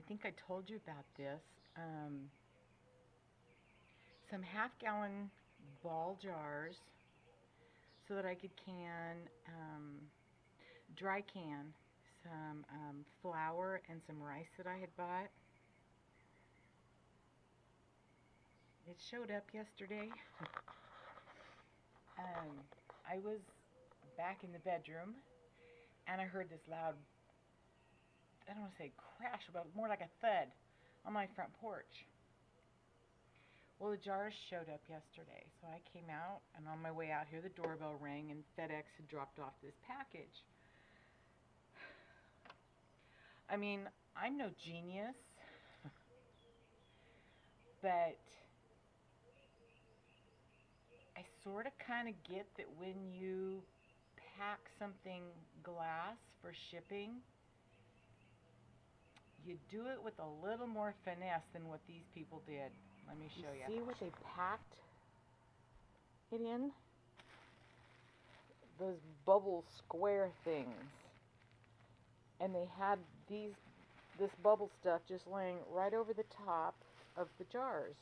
I think I told you about this. Some half-gallon ball jars so that I could dry can some flour and some rice that I had bought. It showed up yesterday. I was back in the bedroom and I heard this loud, I don't want to say crash, but more like a thud on my front porch. Well, the jars showed up yesterday, so I came out, and on my way out here, the doorbell rang, and FedEx had dropped off this package. I mean, I'm no genius, but I sort of kind of get that when you pack something glass for shipping, you do it with a little more finesse than what these people did. Let me show you. See what they packed it in? Those bubble square things. And they had this bubble stuff just laying right over the top of the jars.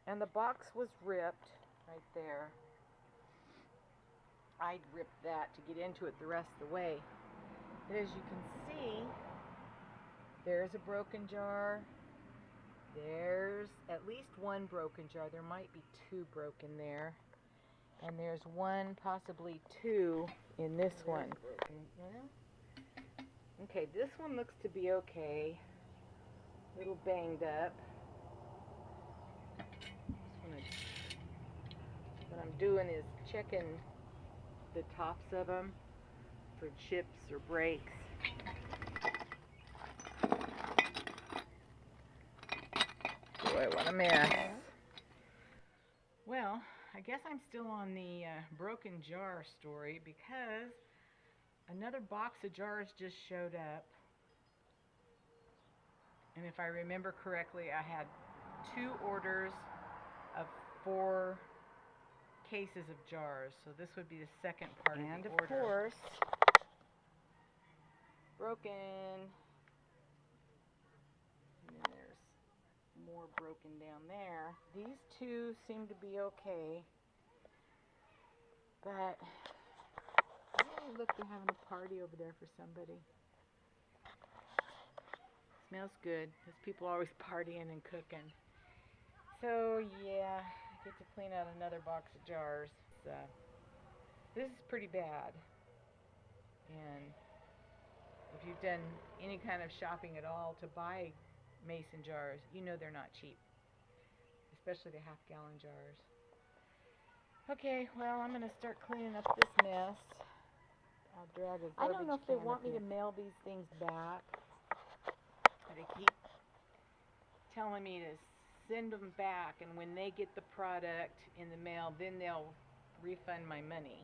And the box was ripped right there. I'd ripped that to get into it the rest of the way. But as you can see, there's a broken jar. There's at least one broken jar. There might be two broken there. And there's one, possibly two, in this one. Okay, this one looks to be okay. A little banged up. What I'm doing is checking the tops of them for chips or breaks. Boy, what a mess. Well, I guess I'm still on the broken jar story because another box of jars just showed up. And if I remember correctly, I had 2 orders of 4 cases of jars. So this would be the second part of the order. And of course, broken. And then there's more broken down there. These 2 seem to be okay. But, oh, look, they're having a party over there for somebody. Smells good. There's people always partying and cooking. So, yeah, I get to clean out another box of jars. This is pretty bad. And if you've done any kind of shopping at all to buy mason jars, you know they're not cheap. Especially the half-gallon jars. Okay, well, I'm going to start cleaning up this mess. I'll drag a garbage can. I don't know if they want me to mail these things back. They keep telling me to send them back, and when they get the product in the mail, then they'll refund my money.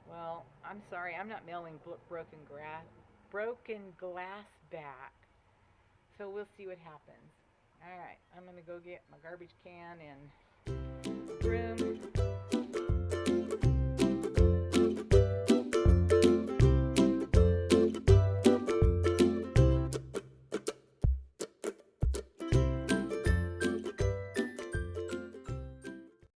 Well, I'm sorry, I'm not mailing broken glass back. So we'll see what happens. All right, I'm going to go get my garbage can and broom.